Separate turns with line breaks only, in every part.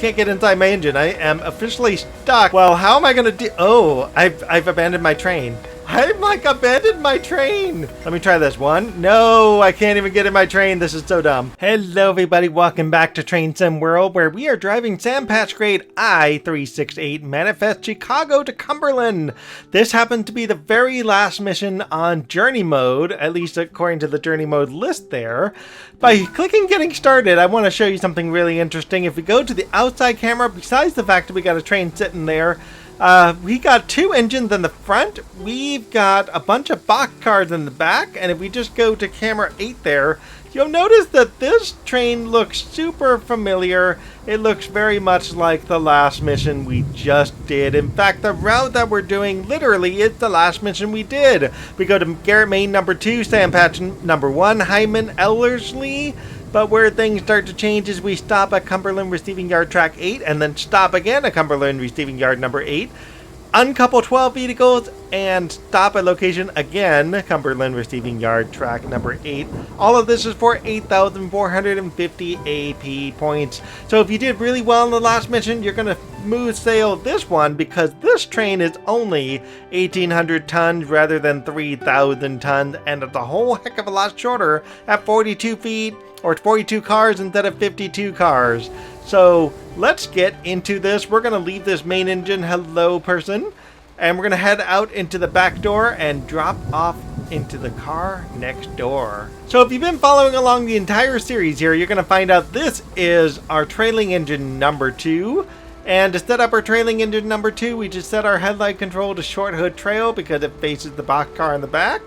can't get inside my engine. I am officially stuck. Well, how am I gonna do? Oh, I've abandoned my train. I've like abandoned my train. Let me try this one. No, I can't even get in my train. This is so dumb. Hello everybody, welcome back to Train Sim World, where we are driving Sandpatch Grade I368 Manifest Chicago to Cumberland. This happened to be the very last mission on journey mode, at least according to the journey mode list there. By clicking getting started, I want to show you something really interesting. If we go to the outside camera, besides the fact that we got a train sitting there, we got two engines in the front, we've got a bunch of boxcars in the back, and if we just go to camera 8 there, you'll notice that this train looks super familiar. It looks very much like the last mission we just did. In fact, the route that we're doing literally is the last mission we did. We go to Garrett Main number 2, Sandpatch number 1, Hyndman, Ellerslie. But where things start to change is we stop at Cumberland Receiving Yard Track 8 and then stop again at Cumberland Receiving Yard number 8. Uncouple 12 vehicles and stop at location again, Cumberland Receiving Yard Track number 8. All of this is for 8,450 AP points. So if you did really well in the last mission, you're going to smooth sail this one because this train is only 1,800 tons rather than 3,000 tons, and it's a whole heck of a lot shorter at 42 feet or 42 cars instead of 52 cars. So let's get into this. We're going to leave this main engine, hello person, and we're going to head out into the back door and drop off into the car next door. So if you've been following along the entire series here, you're going to find out this is our trailing engine number 2. And to set up our trailing engine number 2, we just set our headlight control to short hood trail because it faces the boxcar in the back.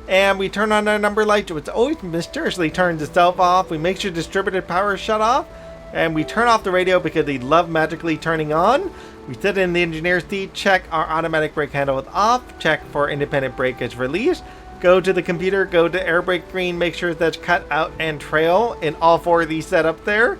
And we turn on our number light, which always mysteriously turns itself off. We make sure distributed power is shut off. And we turn off the radio because they love magically turning on. We sit in the engineer's seat, check our automatic brake handle is off, check for independent brake is released. Go to the computer, go to air brake green, make sure that's cut out and trail in all 4 of these setups there.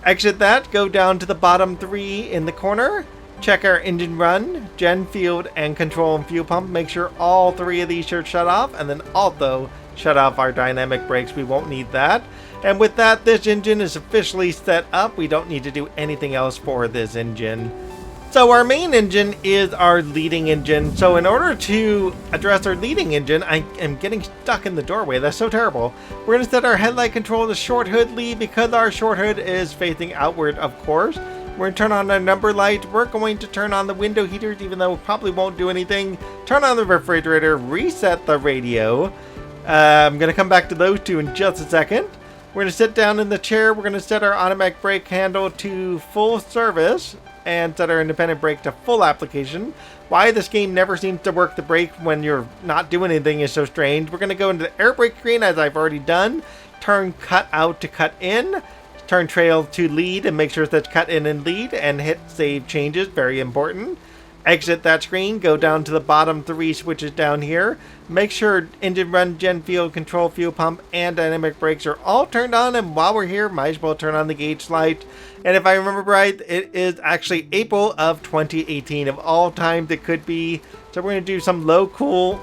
Exit that, go down to the bottom 3 in the corner. Check our engine run, gen field, and control and fuel pump. Make sure all 3 of these are shut off, and then also shut off our dynamic brakes. We won't need that. And with that, this engine is officially set up. We don't need to do anything else for this engine. So our main engine is our leading engine. So in order to address our leading engine, I am getting stuck in the doorway. That's so terrible. We're going to set our headlight control to short hood lead because our short hood is facing outward, of course. We're going to turn on our number light. We're going to turn on the window heaters, even though it probably won't do anything. Turn on the refrigerator, reset the radio. I'm going to come back to those 2 in just a second. We're going to sit down in the chair. We're going to set our automatic brake handle to full service and set our independent brake to full application. Why this game never seems to work the brake when you're not doing anything is so strange. We're going to go into the air brake screen as I've already done. Turn cut out to cut in. Turn trail to lead and make sure that's cut in and lead, and hit save changes, very important. Exit that screen, go down to the bottom 3 switches down here. Make sure engine run, gen field, control fuel pump, and dynamic brakes are all turned on, and while we're here, might as well turn on the gauge light. And if I remember right, it is actually April of 2018 of all times it could be. So we're going to do some low cool,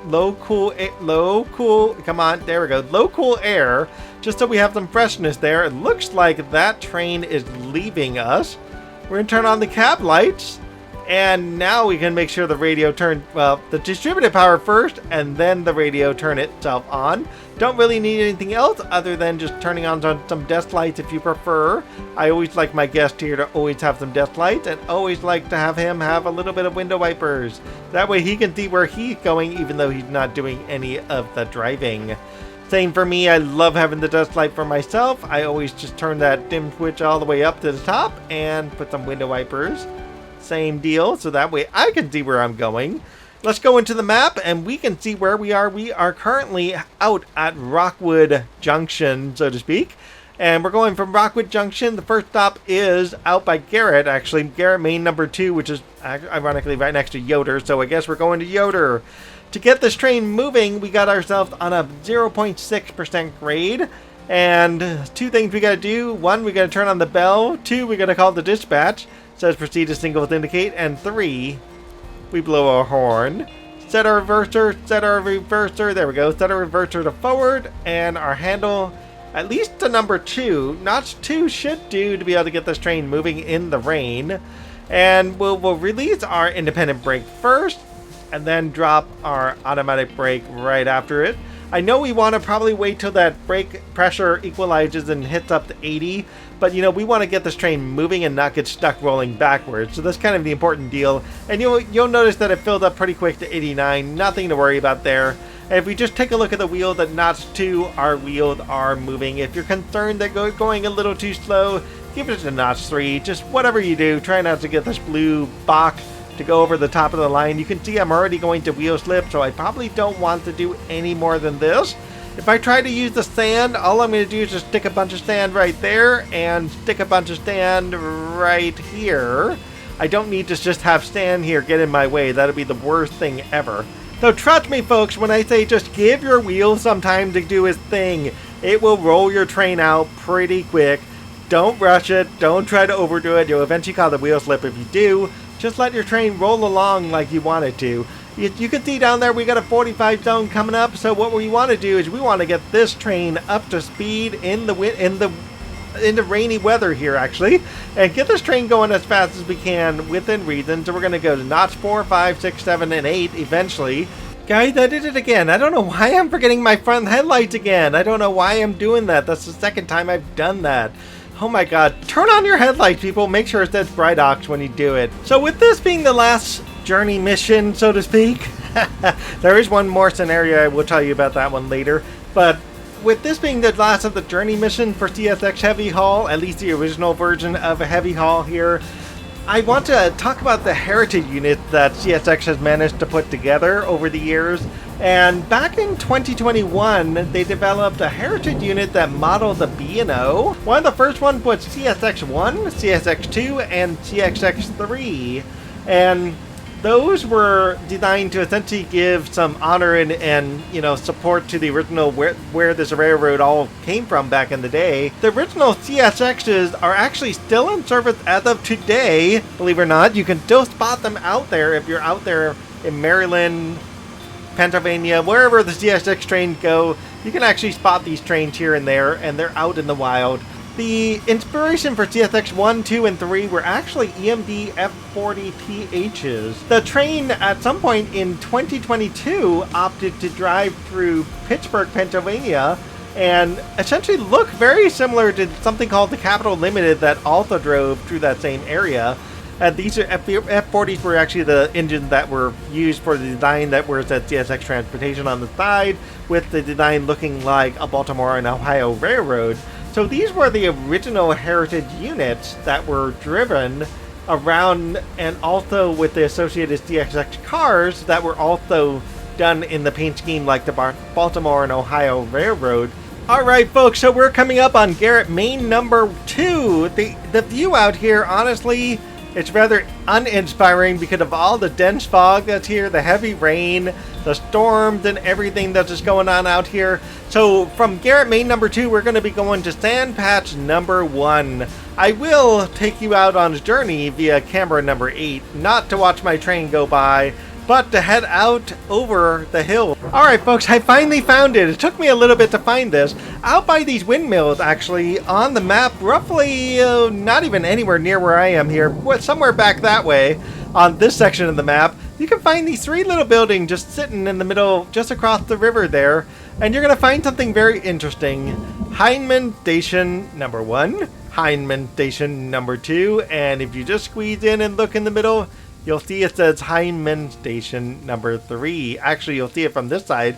come on, there we go, low cool air, just so we have some freshness there. It looks like that train is leaving us. We're going to turn on the cab lights. And now we can make sure the radio turn, well, the distributed power first, and then the radio turn itself on. Don't really need anything else other than just turning on some desk lights if you prefer. I always like my guest here to always have some desk lights, and always like to have him have a little bit of window wipers. That way he can see where he's going even though he's not doing any of the driving. Same for me, I love having the desk light for myself. I always just turn that dim switch all the way up to the top and put some window wipers. Same deal, so that way I can see where I'm going. Let's go into the map and we can see where we are. We are currently out at Rockwood Junction, so to speak. And we're going from Rockwood Junction. The first stop is out by Garrett, actually. Garrett Main number 2, which is ironically right next to Yoder. So I guess we're going to Yoder. To get this train moving, we got ourselves on a 0.6% grade. And 2 things we got to do. 1, we got to turn on the bell. 2, we got to call the dispatch. Says proceed to single with indicate. And 3, we blow our horn. Set our reverser, there we go. Set our reverser to forward, and our handle at least to number 2. Notch 2 should do to be able to get this train moving in the rain. And we'll release our independent brake first, and then drop our automatic brake right after it. I know we want to probably wait till that brake pressure equalizes and hits up to 80, but you know, we want to get this train moving and not get stuck rolling backwards. So that's kind of the important deal. And you'll notice that it filled up pretty quick to 89, nothing to worry about there. And if we just take a look at the wheels at notch 2, our wheels are moving. If you're concerned that going a little too slow, give it a notch 3. Just whatever you do, try not to get this blue box to go over the top of the line. You can see I'm already going to wheel slip, so I probably don't want to do any more than this. If I try to use the sand, all I'm going to do is just stick a bunch of sand right there and stick a bunch of sand right here. I don't need to just have sand here get in my way. That'd be the worst thing ever. So trust me folks, when I say just give your wheel some time to do its thing, it will roll your train out pretty quick. Don't rush it, don't try to overdo it. You'll eventually cause a wheel slip if you do. Just let your train roll along like you want it to. You can see down there we got a 45 zone coming up, so what we want to do is we want to get this train up to speed in the rainy weather here actually, and get this train going as fast as we can within reason. So we're going to go to notch 4, 5, 6, 7, and 8 eventually. Guys, I did it again. I don't know why I'm forgetting my front headlights again. I don't know why I'm doing that. That's the second time I've done that. Oh my god, turn on your headlights, people. Make sure it says Bright Ox when you do it. So with this being the last journey mission, so to speak, there is one more scenario. I will tell you about that one later. But with this being the last of the journey mission for CSX Heavy Haul, at least the original version of a Heavy Haul here, I want to talk about the Heritage Unit that CSX has managed to put together over the years. And back in 2021, they developed a Heritage Unit that modeled the B&O. One of the first ones was CSX1, CSX2, and CSX3. And those were designed to essentially give some honor and you know, support to the original where this railroad all came from back in the day. The original CSXs are actually still in service as of today, believe it or not. You can still spot them out there if you're out there in Maryland, Pennsylvania, wherever the CSX trains go. You can actually spot these trains here and there, and they're out in the wild. The inspiration for CSX 1, 2, and 3 were actually EMD F40PHs. The train at some point in 2022 opted to drive through Pittsburgh, Pennsylvania, and essentially look very similar to something called the Capital Limited that also drove through that same area. And these are F40s were actually the engines that were used for the design that was at CSX Transportation on the side, with the design looking like a Baltimore and Ohio railroad. So these were the original Heritage Units that were driven around, and also with the associated CSX cars that were also done in the paint scheme like the Baltimore and Ohio Railroad. Alright folks, so we're coming up on Garrett, Main number 2. The view out here, honestly, it's rather uninspiring because of all the dense fog that's here, the heavy rain, the storms, and everything that's just going on out here. So from Garrett, Main number 2, we're going to be going to Sand Patch number 1. I will take you out on a journey via camera number 8, not to watch my train go by, but to head out over the hill. Alright folks, I finally found it. It took me a little bit to find this. Out by these windmills, actually, on the map, roughly not even anywhere near where I am here, but somewhere back that way, on this section of the map, you can find these 3 little buildings just sitting in the middle, just across the river there, and you're going to find something very interesting. Hyndman Station number 1, Hyndman Station number 2, and if you just squeeze in and look in the middle, you'll see it says Hyndman Station number 3. Actually, you'll see it from this side.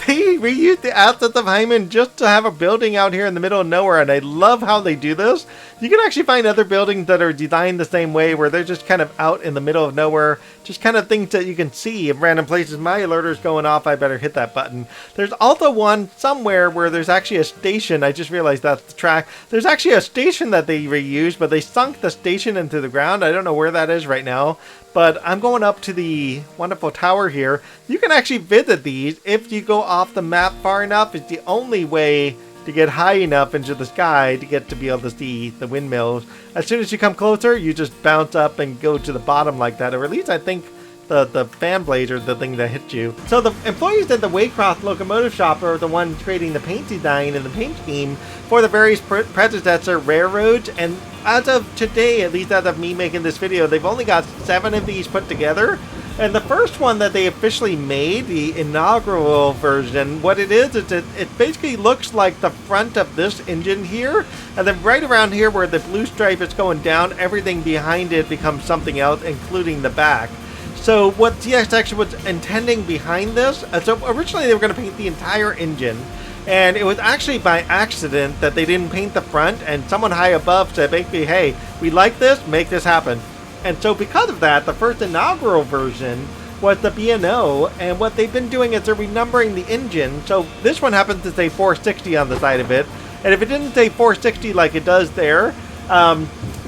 They reused the assets of Hyndman just to have a building out here in the middle of nowhere, and I love how they do this. You can actually find other buildings that are designed the same way, where they're just kind of out in the middle of nowhere, just kind of things that you can see in random places. My alerter's going off, I better hit that button. There's also one somewhere where there's actually a station. I just realized that's the track. There's actually a station that they reused, but they sunk the station into the ground. I don't know where that is right now. But I'm going up to the wonderful tower here. You can actually visit these if you go off the map far enough. It's the only way to get high enough into the sky to get to be able to see the windmills. As soon as you come closer, you just bounce up and go to the bottom like that. Or at least I think the fan blades are the thing that hit you. So the employees at the Waycross locomotive shop are the ones creating the paint design and the paint scheme for the various predecessor railroads, and as of today, at least as of me making this video, they've only got 7 of these put together. And the first one that they officially made, the inaugural version, what it is it basically looks like the front of this engine here, and then right around here where the blue stripe is going down, everything behind it becomes something else, including the back. So what CSX was intending behind this, so originally they were going to paint the entire engine, and it was actually by accident that they didn't paint the front, and someone high above said basically, hey, we like this, make this happen. And so because of that, the first inaugural version was the B&O, and what they've been doing is they're renumbering the engine. So this one happens to say 460 on the side of it, and if it didn't say 460 like it does there,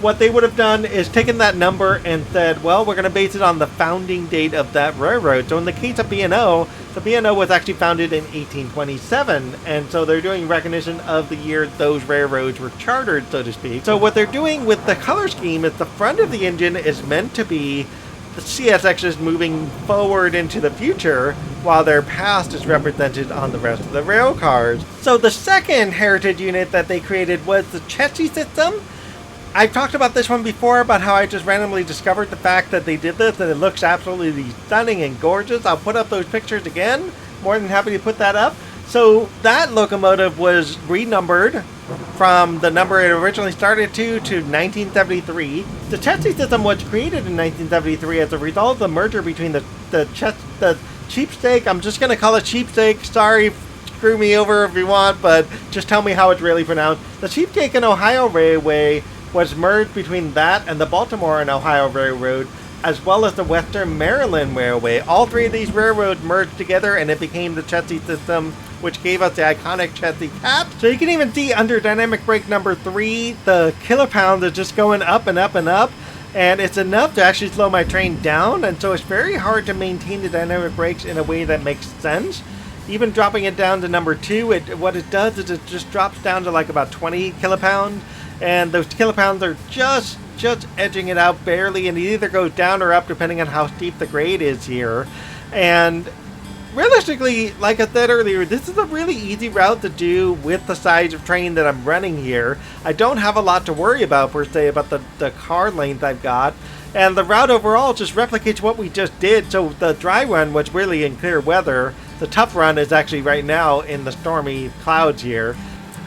what they would have done is taken that number and said, well, we're going to base it on the founding date of that railroad. So in the case of B&O, the B&O was actually founded in 1827, and so they're doing recognition of the year those railroads were chartered, so to speak. So what they're doing with the color scheme is the front of the engine is meant to be the CSX is moving forward into the future, while their past is represented on the rest of the rail cars. So the second heritage unit that they created was the Chessie system. I've talked about this one before, about how I just randomly discovered the fact that they did this, and it looks absolutely stunning and gorgeous. I'll put up those pictures again. More than happy to put that up. So that locomotive was renumbered from the number it originally started to 1973. The Chessie system was created in 1973 as a result of the merger between the cheapsteak, I'm just going to call it cheapsteak, sorry, screw me over if you want, but just tell me how it's really pronounced. The Cheapsteak and Ohio Railway was merged between that and the Baltimore and Ohio Railroad, as well as the Western Maryland Railway. All 3 of these railroads merged together, and it became the Chessie system, which gave us the iconic Chessie cap. So you can even see under dynamic brake number 3, the kilopounds are just going up and up and up, and it's enough to actually slow my train down, and so it's very hard to maintain the dynamic brakes in a way that makes sense. Even dropping it down to number 2, what it does is it just drops down to like about 20 kilopounds, and those kilopounds are just edging it out barely, and it either goes down or up depending on how steep the grade is here. And realistically, like I said earlier, this is a really easy route to do with the size of train that I'm running here. I don't have a lot to worry about per se about the car length I've got, and the route overall just replicates what we just did. So the dry run was really in clear weather. The tough run is actually right now in the stormy clouds here.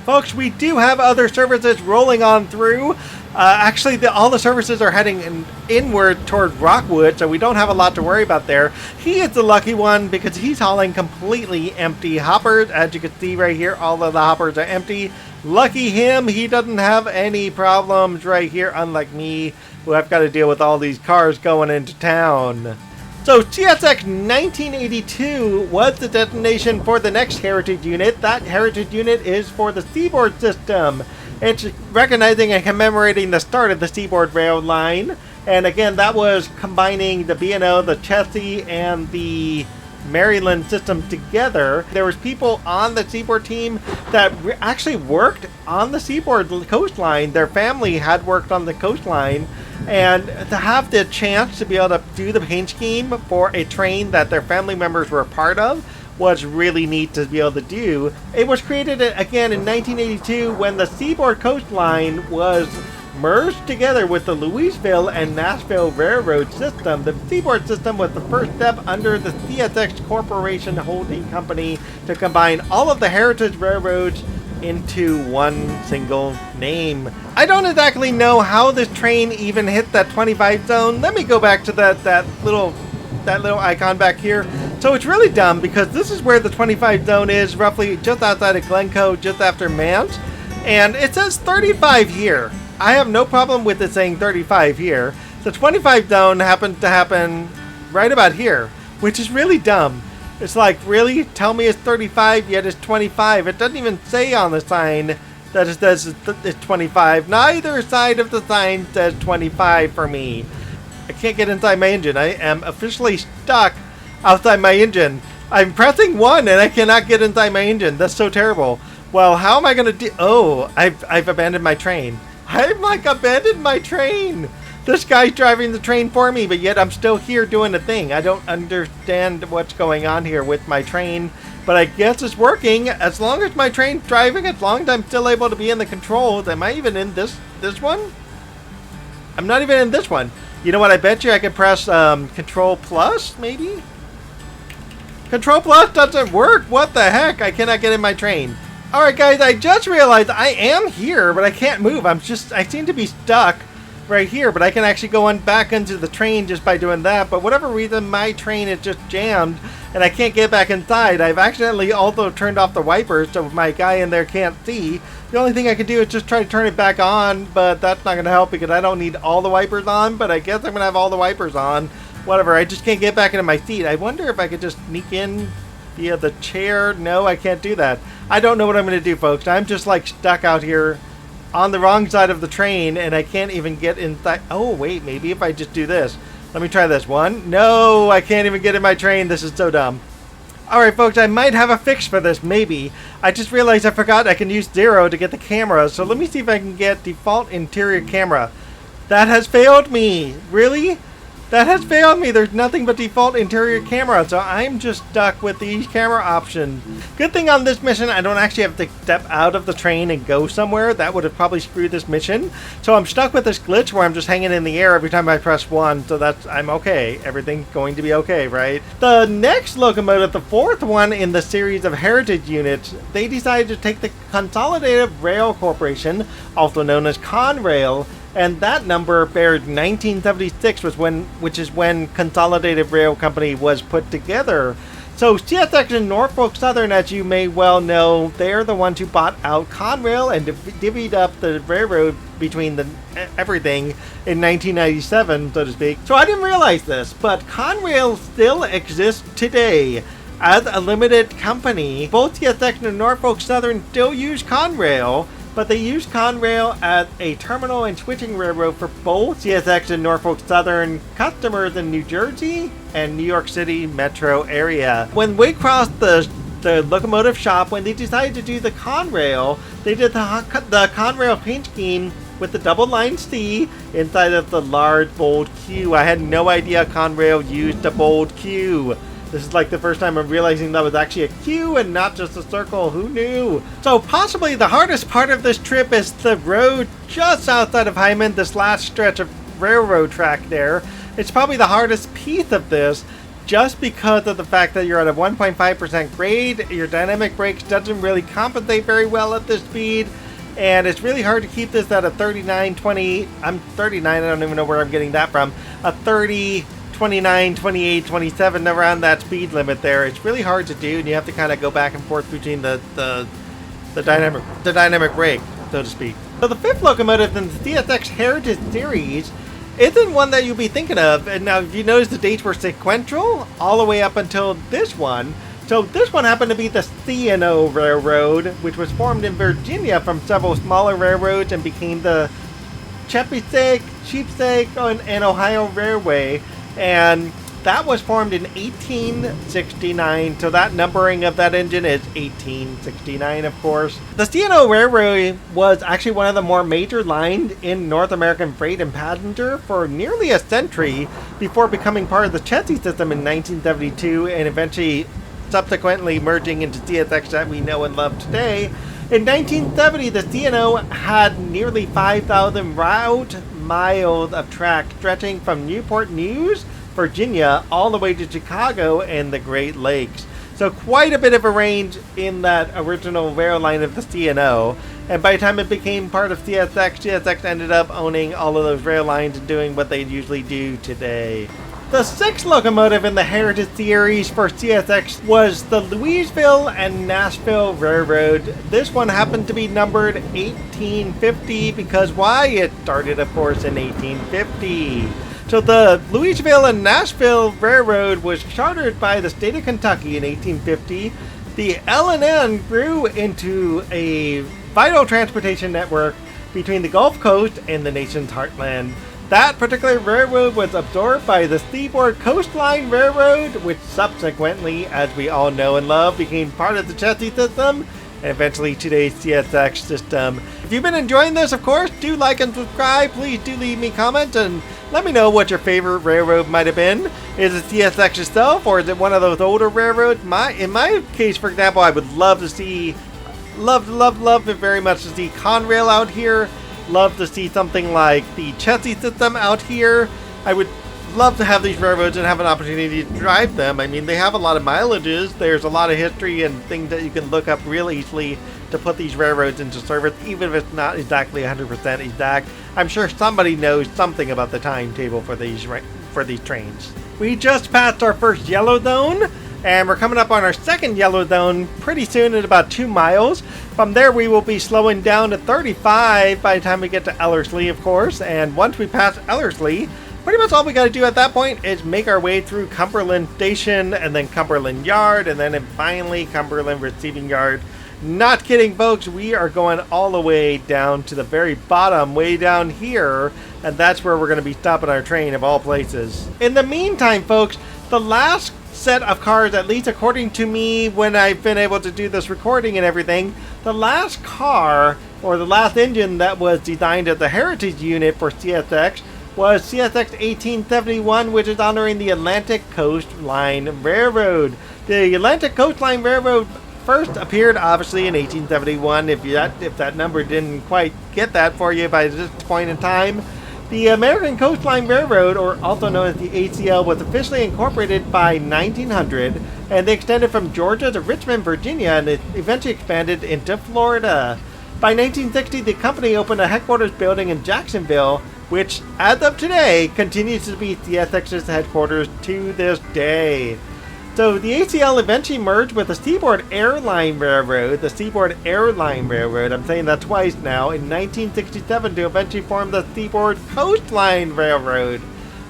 Folks, we do have other services rolling on through. Actually, all the services are heading inward toward Rockwood, so we don't have a lot to worry about there. He is the lucky one because he's hauling completely empty hoppers. As you can see right here, all of the hoppers are empty. Lucky him, he doesn't have any problems right here, unlike me, who I've got to deal with all these cars going into town. So CSX 1982 was the destination for the next heritage unit. That heritage unit is for the Seaboard system. It's recognizing and commemorating the start of the Seaboard rail line. And again, that was combining the B&O, the Chessie, and the Maryland system together. There was people on the Seaboard team that actually worked on the Seaboard coastline. Their family had worked on the coastline, and to have the chance to be able to do the paint scheme for a train that their family members were a part of was really neat to be able to do. It was created again in 1982 when the Seaboard coastline was merged together with the Louisville and Nashville Railroad system. The Seaboard system was the first step under the CSX Corporation Holding Company to combine all of the heritage railroads into one single name. I don't exactly know how this train even hit that 25 zone. Let me go back to that little icon back here. So it's really dumb because this is where the 25 zone is, roughly just outside of Glencoe, just after Mant, and it says 35 here. I have no problem with it saying 35 here. The 25 zone happens to happen right about here, which is really dumb. It's like, really? Tell me it's 35, yet it's 25. It doesn't even say on the sign that it says it's 25. Neither side of the sign says 25 for me. I can't get inside my engine. I am officially stuck outside my engine. I'm pressing 1 and I cannot get inside my engine. That's so terrible. Well, how am I going to do... Oh, I've abandoned my train. I've like abandoned my train. This guy's driving the train for me, but yet I'm still here doing the thing. I don't understand what's going on here with my train, but I guess it's working. As long as my train's driving, as long as I'm still able to be in the controls. Am I even in this one? I'm not even in this one. You know what? I bet you I could press Control Plus, maybe? Control Plus doesn't work. What the heck? I cannot get in my train. Alright guys, I just realized I am here, but I can't move. I seem to be stuck right here, but I can actually go on back into the train just by doing that. But whatever reason, my train is just jammed and I can't get back inside. I've accidentally also turned off the wipers so my guy in there can't see. The only thing I can do is just try to turn it back on, but that's not going to help because I don't need all the wipers on, but I guess I'm going to have all the wipers on. Whatever, I just can't get back into my seat. I wonder if I could just sneak in via the chair. No, I can't do that. I don't know what I'm going to do, folks. I'm just like stuck out here on the wrong side of the train, and I can't even get inside. Oh, wait, maybe if I just do this. Let me try this one. No, I can't even get in my train. This is so dumb. Alright, folks, I might have a fix for this, maybe. I just realized I forgot I can use 0 to get the camera, so let me see if I can get default interior camera. That has failed me. Really? That has failed me. There's nothing but default interior camera, so I'm just stuck with these camera options. Good thing on this mission, I don't actually have to step out of the train and go somewhere. That would have probably screwed this mission. So I'm stuck with this glitch where I'm just hanging in the air every time I press 1, so I'm okay. Everything's going to be okay, right? The next locomotive, the 4th one in the series of heritage units, they decided to take the Consolidated Rail Corporation, also known as Conrail, and that number bears 1976, which is when Consolidated Rail Company was put together. So CSX and Norfolk Southern, as you may well know, they're the ones who bought out Conrail and divvied up the railroad between everything in 1997, so to speak. So I didn't realize this, but Conrail still exists today as a limited company. Both CSX and Norfolk Southern still use Conrail, but they use Conrail as a terminal and switching railroad for both CSX and Norfolk Southern customers in New Jersey and New York City metro area. When we crossed the locomotive shop, when they decided to do the Conrail, they did the Conrail paint scheme with the double line C inside of the large bold Q. I had no idea Conrail used a bold Q. This is like the first time I'm realizing that was actually a Q and not just a circle. Who knew? So possibly the hardest part of this trip is the road just outside of Hyndman, this last stretch of railroad track there. It's probably the hardest piece of this just because of the fact that you're at a 1.5% grade. Your dynamic brakes doesn't really compensate very well at this speed. And it's really hard to keep this at a 39-20. I'm 39, I don't even know where I'm getting that from. A 30... 29, 28, 27, around that speed limit there. It's really hard to do, and you have to kind of go back and forth between the dynamic brake, so to speak. So the 5th locomotive in the CSX Heritage Series isn't one that you'll be thinking of. And now, if you notice, the dates were sequential all the way up until this one. So this one happened to be the C&O Railroad, which was formed in Virginia from several smaller railroads and became the Chesapeake, and Ohio Railway. And that was formed in 1869, so that numbering of that engine is 1869, of course. The C&O Railway was actually one of the more major lines in North American freight and passenger for nearly a century before becoming part of the Chessie system in 1972 and eventually subsequently merging into CSX that we know and love today. In 1970, the C&O had nearly 5,000 route miles of track stretching from Newport News, Virginia, all the way to Chicago and the Great Lakes. So quite a bit of a range in that original rail line of the C&O. And by the time it became part of CSX, CSX ended up owning all of those rail lines and doing what they usually do today. The 6th locomotive in the Heritage Series for CSX was the Louisville and Nashville Railroad. This one happened to be numbered 1850 because why? It started, of course, in 1850. So the Louisville and Nashville Railroad was chartered by the state of Kentucky in 1850. The L&N grew into a vital transportation network between the Gulf Coast and the nation's heartland. That particular railroad was absorbed by the Seaboard Coastline Railroad, which subsequently, as we all know and love, became part of the Chessie system and eventually today's CSX system. If you've been enjoying this, of course, do like and subscribe. Please do leave me comments and let me know what your favorite railroad might have been. Is it CSX itself, or is it one of those older railroads? In my case, for example, I would love to see, love it very much to see Conrail out here. Love to see something like the Chessie system out here. I would love to have these railroads and have an opportunity to drive them. I mean, they have a lot of mileages. There's a lot of history and things that you can look up real easily to put these railroads into service, even if it's not exactly 100% exact. I'm sure somebody knows something about the timetable for these trains. We just passed our first yellow zone, and we're coming up on our second yellow zone pretty soon at about 2 miles. From there, we will be slowing down to 35 by the time we get to Ellerslie, of course. And once we pass Ellerslie, pretty much all we got to do at that point is make our way through Cumberland Station, and then Cumberland Yard, and then finally Cumberland Receiving Yard. Not kidding, folks, we are going all the way down to the very bottom, way down here, and that's where we're going to be stopping our train of all places. In the meantime, folks, the last set of cars, at least according to me when I've been able to do this recording and everything, the last car, or the last engine that was designed as a heritage unit for CSX was CSX 1871, which is honoring the Atlantic Coastline Railroad. The Atlantic Coastline Railroad first appeared obviously in 1871. If that number didn't quite get that for you by this point in time, the American Coastline Railroad, or also known as the ACL, was officially incorporated by 1900, and they extended from Georgia to Richmond, Virginia, and it eventually expanded into Florida. By 1960, the company opened a headquarters building in Jacksonville, which, as of today, continues to be CSX's headquarters to this day. So the ACL eventually merged with the Seaboard Airline Railroad, I'm saying that twice now, in 1967 to eventually form the Seaboard Coastline Railroad,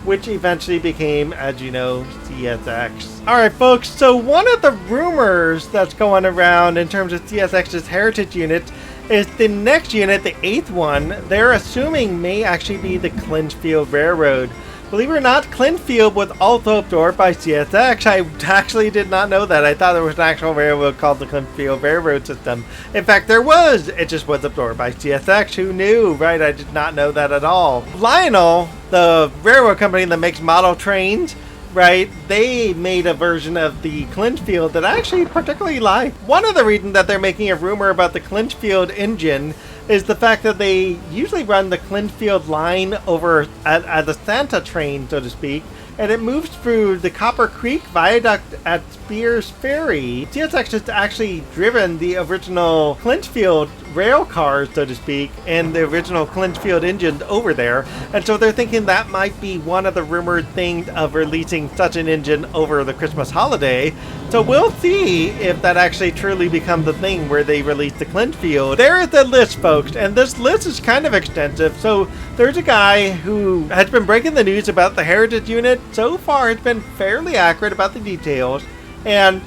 which eventually became, as you know, CSX. Alright folks, so one of the rumors that's going around in terms of CSX's heritage units is the next unit, the 8th one, they're assuming may actually be the Clinchfield Railroad. Believe it or not, Clinchfield was also absorbed by CSX. I actually did not know that. I thought there was an actual railroad called the Clinchfield Railroad System. In fact, there was. It just was absorbed by CSX. Who knew, right? I did not know that at all. Lionel, the railroad company that makes model trains, right, they made a version of the Clinchfield that I actually particularly like. One of the reasons that they're making a rumor about the Clinchfield engine is the fact that they usually run the Clinchfield line over at the Santa train, so to speak, and it moves through the Copper Creek Viaduct at Spears Ferry. CSX has actually driven the original Clinchfield rail cars, so to speak, and the original Clinchfield engines over there, and so they're thinking that might be one of the rumored things of releasing such an engine over the Christmas holiday. So we'll see if that actually truly becomes a thing where they release the Clinchfield. There is the list, folks, and this list is kind of extensive. So there's a guy who has been breaking the news about the heritage unit. So far it's been fairly accurate about the details, and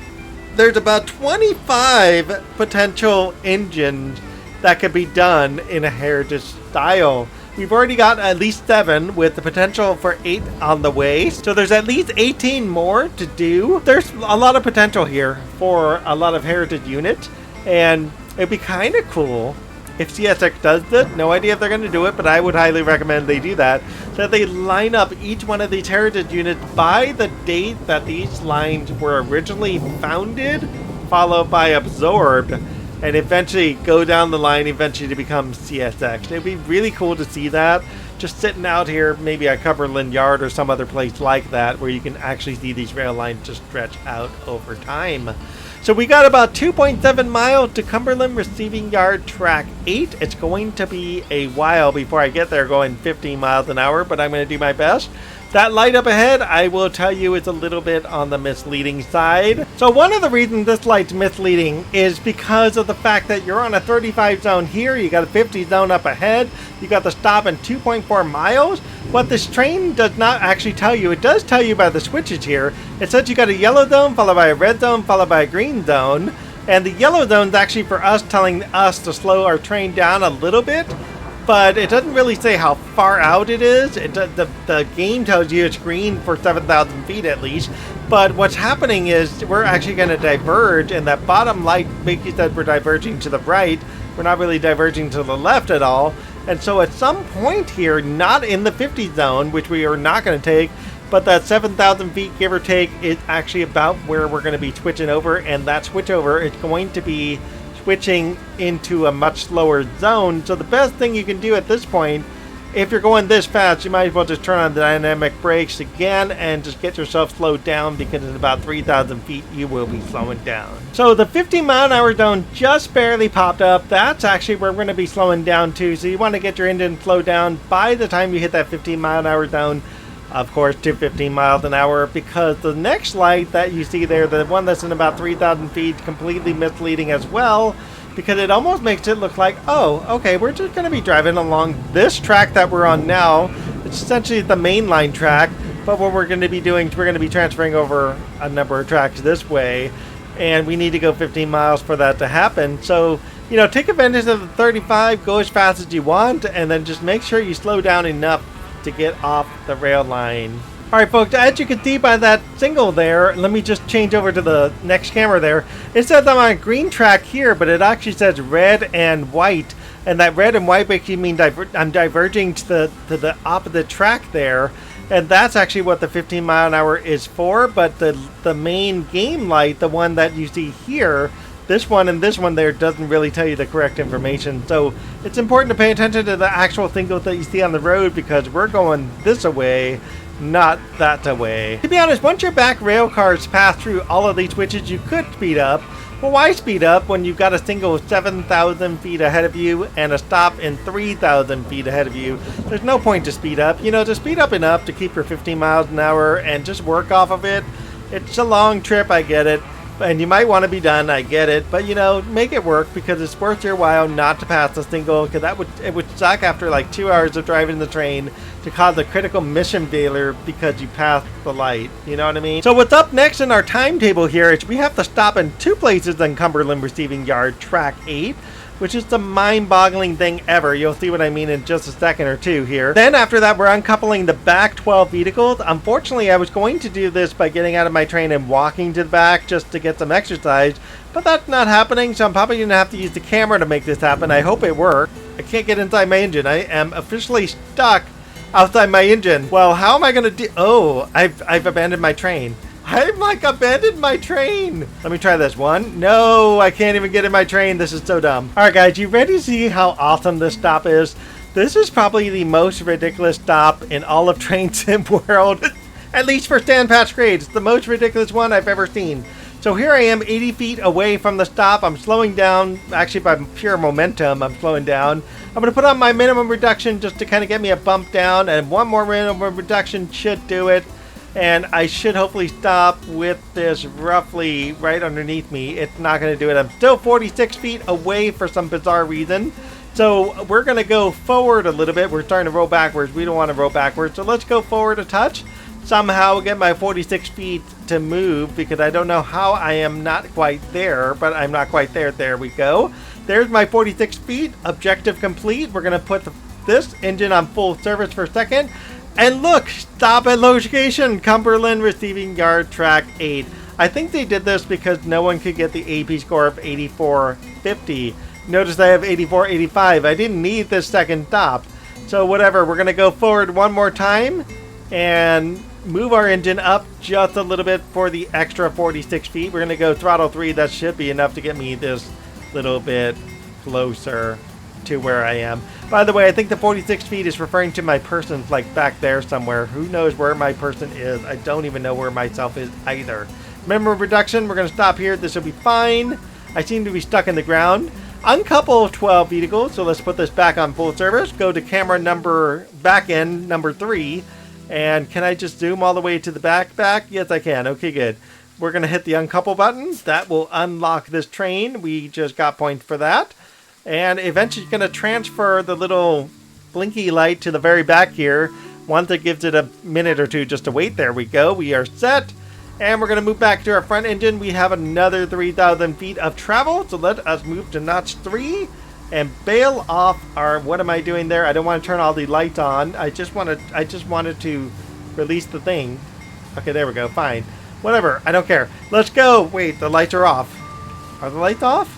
there's about 25 potential engines that could be done in a heritage style. We've already got at least 7 with the potential for 8 on the way. So there's at least 18 more to do. There's a lot of potential here for a lot of heritage units, and it'd be kind of cool if CSX does this. No idea if they're going to do it, but I would highly recommend they do that. So they line up each one of these heritage units by the date that these lines were originally founded, followed by absorbed, and eventually go down the line eventually to become CSX. It'd be really cool to see that. Just sitting out here, maybe at Cumberland Yard or some other place like that, where you can actually see these rail lines just stretch out over time. So we got about 2.7 miles to Cumberland Receiving Yard Track 8. It's going to be a while before I get there going 15 miles an hour, but I'm going to do my best. That light up ahead, I will tell you, is a little bit on the misleading side. So one of the reasons this light's misleading is because of the fact that you're on a 35 zone here, you got a 50 zone up ahead, you got the stop in 2.4 miles. What this train does not actually tell you, it does tell you by the switches here. It says you got a yellow zone, followed by a red zone, followed by a green zone. And the yellow zone is actually for us, telling us to slow our train down a little bit. but it doesn't really say how far out it is. The game tells you it's green for 7,000 feet at least, but what's happening is we're actually going to diverge, and that bottom light basically says we're diverging to the right. We're not really diverging to the left at all, and so at some point here, not in the 50 zone, which we are not going to take, but that 7,000 feet, give or take, is actually about where we're going to be switching over, and that switch over is going to be switching into a much slower zone. So the best thing you can do at this point, if you're going this fast, you might as well just turn on the dynamic brakes again and just get yourself slowed down, because at about 3,000 feet you will be slowing down. So the 15-mile-an-hour zone just barely popped up. That's actually where we're going to be slowing down to. So you want to get your engine slowed down by the time you hit that 15-mile-an-hour zone, of course, to 15 miles an hour, because the next light that you see there, the one that's in about 3,000 feet, completely misleading as well, because it almost makes it look like, oh, okay, we're just going to be driving along this track that we're on now. It's essentially the mainline track, but what we're going to be doing, we're going to be transferring over a number of tracks this way, and we need to go 15 miles for that to happen. So, you know, take advantage of the 35, go as fast as you want, and then just make sure you slow down enough to get off the rail line. Alright folks, as you can see by that signal there, let me just change over to the next camera there. It says I'm on a green track here, but it actually says red and white, and that red and white basically mean I'm diverging to the opposite track there, and that's actually what the 15 mile an hour is for. But the main game light, the one that you see here, this one and this one there, doesn't really tell you the correct information. So it's important to pay attention to the actual signals that you see on the road, because we're going this way, not that way. To be honest, once your back rail cars pass through all of these switches, you could speed up. Well, why speed up when you've got a single 7,000 feet ahead of you and a stop in 3,000 feet ahead of you? There's no point to speed up. You know, to speed up enough to keep your 15 miles an hour and just work off of it. It's a long trip, I get it. And you might want to be done, I get it, but you know, make it work, because it's worth your while not to pass the single, because it would suck after like 2 hours of driving the train to cause a critical mission failure because you passed the light. You know what I mean? So what's up next in our timetable here is we have to stop in two places on Cumberland Receiving Yard, Track 8, which is the mind-boggling thing ever. You'll see what I mean in just a second or two here. Then after that, we're uncoupling the back 12 vehicles. Unfortunately, I was going to do this by getting out of my train and walking to the back just to get some exercise, but that's not happening, so I'm probably going to have to use the camera to make this happen. I hope it works. I can't get inside my engine. I am officially stuck outside my engine. Well, how am I going to do... Oh, I've abandoned my train. I've like abandoned my train. Let me try this one. No, I can't even get in my train. This is so dumb. All right, guys, you ready to see how awesome this stop is? This is probably the most ridiculous stop in all of Train Sim world, at least for stand patch grades. It's the most ridiculous one I've ever seen. So here I am 80 feet away from the stop. I'm slowing down, actually by pure momentum, I'm slowing down. I'm going to put on my minimum reduction just to kind of get me a bump down, and one more minimum reduction should do it. And I should hopefully stop with this roughly right underneath me. It's not going to do it. I'm still 46 feet away for some bizarre reason. So we're going to go forward a little bit. We're starting to roll backwards. We don't want to roll backwards. So let's go forward a touch. Somehow get my 46 feet to move, because I don't know how I am not quite there, but I'm not quite there. There we go. There's my 46 feet. Objective complete. We're going to put this engine on full service for a second. And look, stop at location, Cumberland Receiving Yard, Track 8. I think they did this because no one could get the AP score of 8450. Notice I have 8485. I didn't need this second stop. So whatever, we're going to go forward one more time and move our engine up just a little bit for the extra 46 feet. We're going to go throttle 3. That should be enough to get me this little bit closer to where I am. By the way, I think the 46 feet is referring to my person's like back there somewhere. Who knows where my person is? I don't even know where myself is either. Minimum reduction, we're going to stop here. This will be fine. I seem to be stuck in the ground. Uncouple 12 vehicles, so let's put this back on full service. Go to camera back end number 3. And can I just zoom all the way to the back? Yes, I can. Okay, good. We're going to hit the uncouple button. That will unlock this train. We just got points for that. And eventually going to transfer the little blinky light to the very back here. Once it gives it a minute or two just to wait. There we go. We are set. And we're going to move back to our front engine. We have another 3,000 feet of travel. So let us move to notch 3. and bail off our, what am I doing there? I don't want to turn all the lights on. I just wanted to release the thing. Okay, there we go. Fine. Whatever. I don't care. Let's go. Wait, the lights are off. Are the lights off?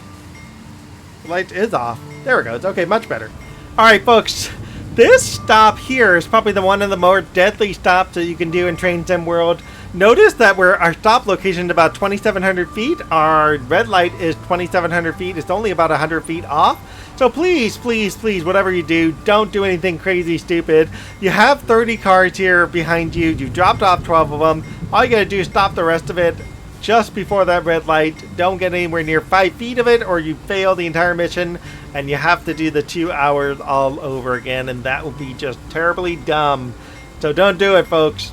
The light is off. There it goes. Okay, much better. All right, folks. This stop here is probably the one of the more deadly stops that you can do in Train Sim World. Notice that our stop location is about 2,700 feet. Our red light is 2,700 feet. It's only about 100 feet off. So please, please, please, whatever you do, don't do anything crazy stupid. You have 30 cars here behind you. You dropped off 12 of them. All you gotta do is stop the rest of it just before that red light. Don't get anywhere near 5 feet of it or you fail the entire mission and you have to do the 2 hours all over again, and that will be just terribly dumb. So don't do it, folks.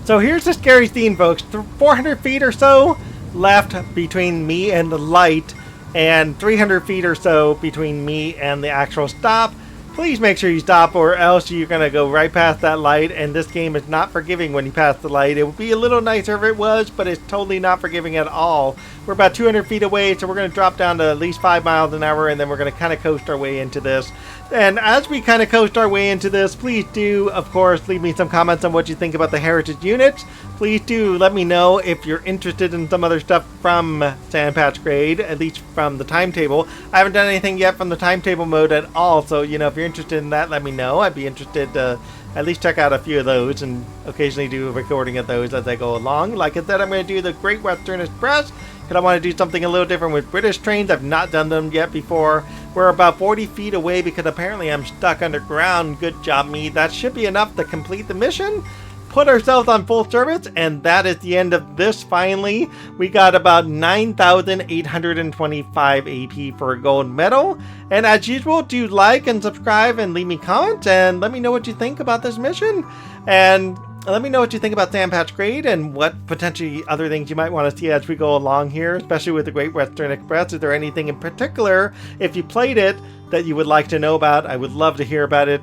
So here's the scary scene, folks. 400 feet or so left between me and the light, and 300 feet or so between me and the actual stop. Please make sure you stop, or else you're going to go right past that light, and this game is not forgiving when you pass the light. It would be a little nicer if it was, but it's totally not forgiving at all. We're about 200 feet away, so we're going to drop down to at least 5 miles an hour, and then we're going to kind of coast our way into this. And as we kind of coast our way into this, please do, of course, leave me some comments on what you think about the Heritage Units. Please do let me know if you're interested in some other stuff from Sandpatch Grade, at least from the Timetable. I haven't done anything yet from the Timetable mode at all, so, you know, if you're interested in that, let me know. I'd be interested to at least check out a few of those and occasionally do a recording of those as I go along. Like I said, I'm going to do the Great Western Express, because I want to do something a little different with British trains. I've not done them yet before. We're about 40 feet away because apparently I'm stuck underground. Good job, me. That should be enough to complete the mission. Put ourselves on full service, and that is the end of this finally. We got about 9,825 AP for a gold medal. And as usual, do like and subscribe and leave me comments and let me know what you think about this mission. And let me know what you think about Sandpatch Grade and what potentially other things you might want to see as we go along here, especially with the Great Western Express. Is there anything in particular, if you played it, that you would like to know about? I would love to hear about it,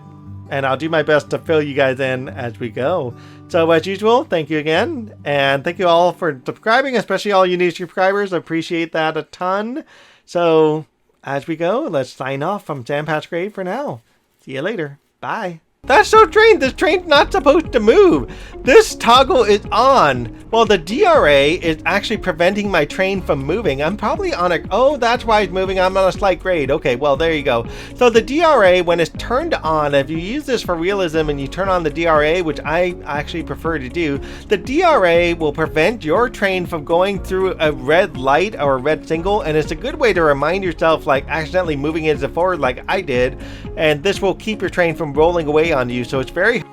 and I'll do my best to fill you guys in as we go. So as usual, thank you again, and thank you all for subscribing, especially all you new subscribers. I appreciate that a ton. So as we go, let's sign off from Sandpatch Grade for now. See you later. Bye. That's so strange. This train's not supposed to move. This toggle is on. Well, the DRA is actually preventing my train from moving. I'm probably on a... Oh, that's why it's moving. I'm on a slight grade. Okay, well, there you go. So the DRA, when it's turned on, if you use this for realism and you turn on the DRA, which I actually prefer to do, the DRA will prevent your train from going through a red light or a red signal, and it's a good way to remind yourself, like accidentally moving it forward like I did, and this will keep your train from rolling away on you. So it's very